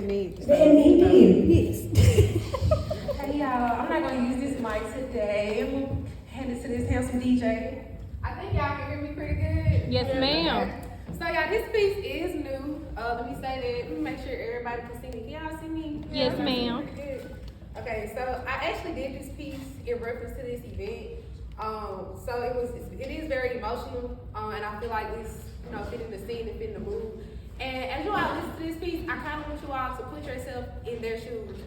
Needs. Yes. Hey y'all, I'm not gonna use this mic today. I'm gonna hand it to this handsome DJ. I think y'all can hear me pretty good. Yes, ma'am. So y'all, this piece is new. Let me say that. Let me make sure everybody can see me. Can y'all see me? Yes, ma'am. Pretty good. Okay, so I actually did this piece in reference to this event. So it is very emotional, and I feel like it's fitting the scene and fitting the mood. And as you all listen to this piece, I kind of want you all to put yourself in their shoes.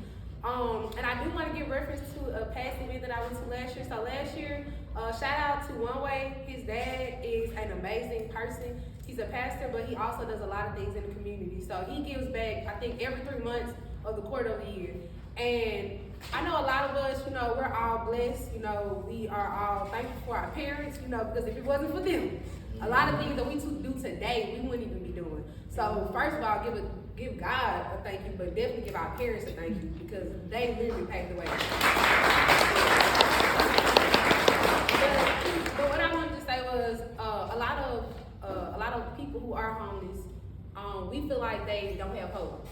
And I do want to give reference to a past event that I went to last year. So last year, shout out to One Way. His dad is an amazing person. He's a pastor, but he also does a lot of things in the community. So he gives back, I think, every 3 months of the quarter of the year. And I know a lot of us, we're all blessed. We are all thankful for our parents, because if it wasn't for them, a lot of things that we do today, we wouldn't even be doing. So first of all, give God a thank you, but definitely give our parents a thank you because they literally paved the way. But what I wanted to say was a lot of people who are homeless, we feel like they don't have hope.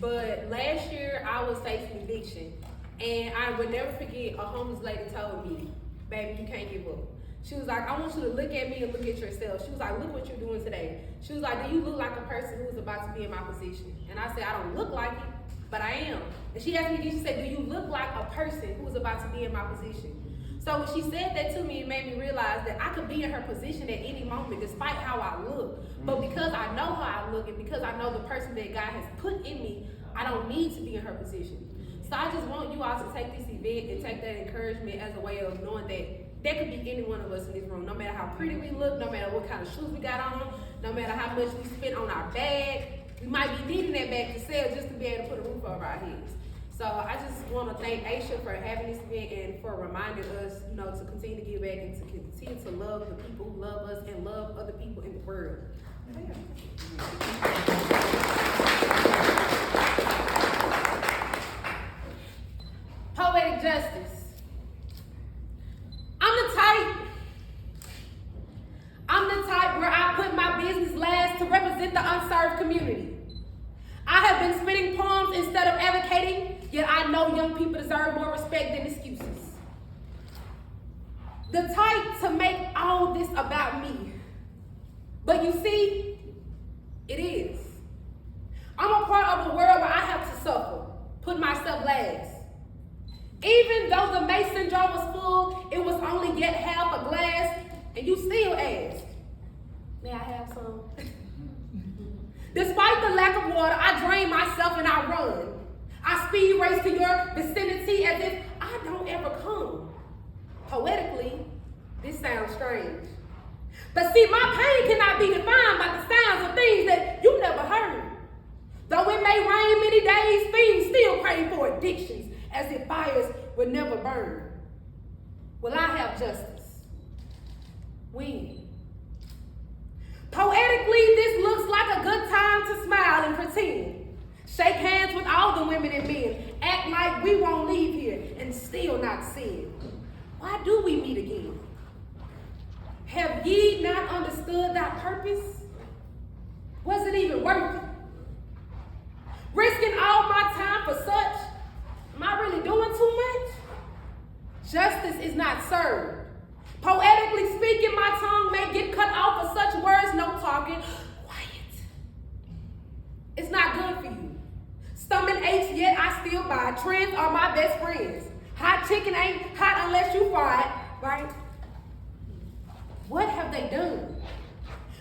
But last year I was facing eviction, and I would never forget a homeless lady told me, "Baby, you can't give up." She was like, "I want you to look at me and look at yourself." She was like, "Look what you're doing today." She was like, "Do you look like a person who's about to be in my position?" And I said, "I don't look like it, but I am." And she asked me again, she said, "Do you look like a person who's about to be in my position?" So when she said that to me, it made me realize that I could be in her position at any moment, despite how I look. But because I know how I look and because I know the person that God has put in me, I don't need to be in her position. So I just want you all to take this event and take that encouragement as a way of knowing that there could be any one of us in this room, no matter how pretty we look, no matter what kind of shoes we got on, no matter how much we spent on our bag. We might be needing that bag to sell just to be able to put a roof over our heads. So I just want to thank iesha for having this event and for reminding us, to continue to give back and to continue to love the people who love us and love other people in the world. Poetic Justice. I'm the type where I put my business last to represent the unserved community. I have been spitting poems instead of advocating, yet I know young people deserve more respect than excuses. The type to make all this about me. But you see, it is. I'm a part of a world where I have to suffer, put myself last. Even though the mason jar was full, it was only yet half a glass, and you still ask, "May I have some?" Despite the lack of water, I drain myself and I run. I speed race to your vicinity as if I don't ever come. Poetically, this sounds strange. But see, my pain cannot be defined by the sounds of things that you never heard. Though it may rain many days, fiends still crave for addictions, as if fires would never burn. Will I have justice? When? Poetically, this looks like a good time to smile and pretend. Shake hands with all the women and men. Act like we won't leave here and still not sin. Why do we meet again? Have ye not understood thy purpose? Was it even worth it? Risking all my time for such? Am I really doing too much? Justice is not served. Poetically speaking, my tongue may get cut off for such words, no talking. Quiet. It's not good for you. Stomach aches, yet I still buy. Trends are my best friends. Hot chicken ain't hot unless you fry it, right? What have they done?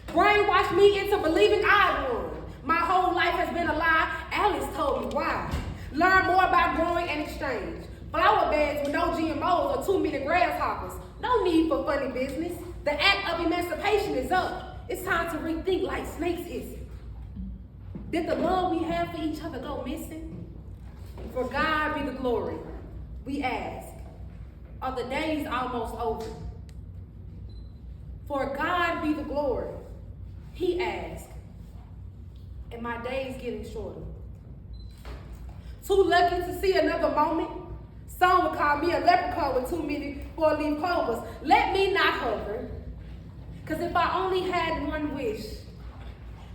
Brainwashed me into believing I won. My whole life has been a lie. Alice told me why. Learn more about growing and exchange. Flower beds with no GMOs or too many grasshoppers. No need for funny business. The act of emancipation is up. It's time to rethink like snakes is. Did the love we have for each other go missing? For God be the glory, we ask. Are the days almost over? For God be the glory, he asked. And my days getting shorter. Too lucky to see another moment. Some would call me a leprechaun with too many four-leaf clovers. Let me not hover. Because if I only had one wish,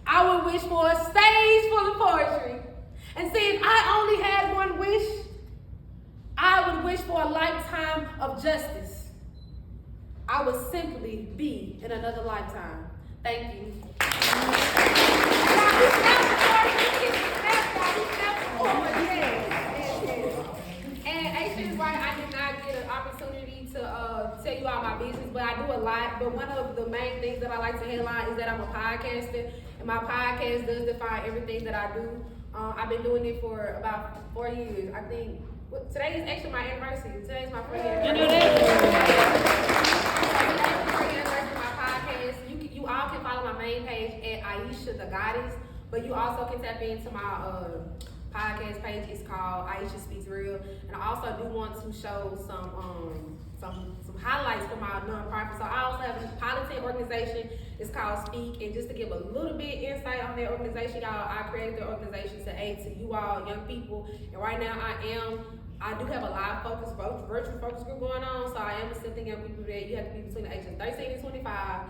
I would wish for a stage full of poetry And see, if I only had one wish, I would wish for a lifetime of justice. I would simply be in another lifetime. Thank you. And Aisha is right, I did not get an opportunity to tell you all my business, but I do a lot. But one of the main things that I like to headline is that I'm a podcaster, and my podcast does define everything that I do. I've been doing it for about 4 years. I think today is actually my anniversary. Today is my 4th anniversary. You know that? Today's my 4th anniversary of my podcast. You all can follow my main page at Iesha the Goddess, but you also can tap into my podcast page. It's called Iesha Speaks Real, and I also do want to show some highlights for my nonprofit. So I also have a politic organization. It's called Speak, and just to give a little bit insight on that organization, y'all, I created the organization to aid to you all, young people, and right now I do have a live focus, virtual focus group going on, so I am assisting young people that you have to be between the ages of 13 and 25.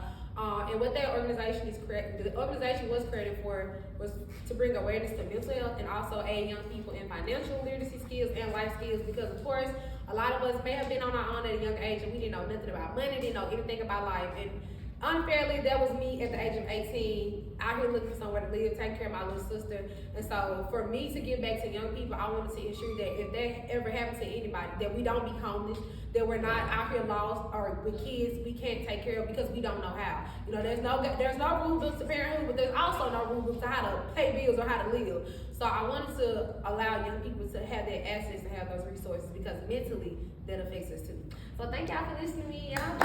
And what that organization is the organization was created for was to bring awareness to mental health and also aid young people in financial literacy skills and life skills, because of course a lot of us may have been on our own at a young age and we didn't know nothing about money, didn't know anything about life, and unfairly that was me at the age of 18 out here looking for somewhere to live, taking care of my little sister. And so for me to give back to young people, I wanted to ensure that if that ever happened to anybody, that we don't be homeless, that we're not out here lost or with kids we can't take care of because we don't know how. You know, there's no rule books to parenthood, but there's also no rule books to how to pay bills or how to live. So I wanted to allow young people to have that access to have those resources, because mentally that affects us too. So thank y'all for listening to me. Y'all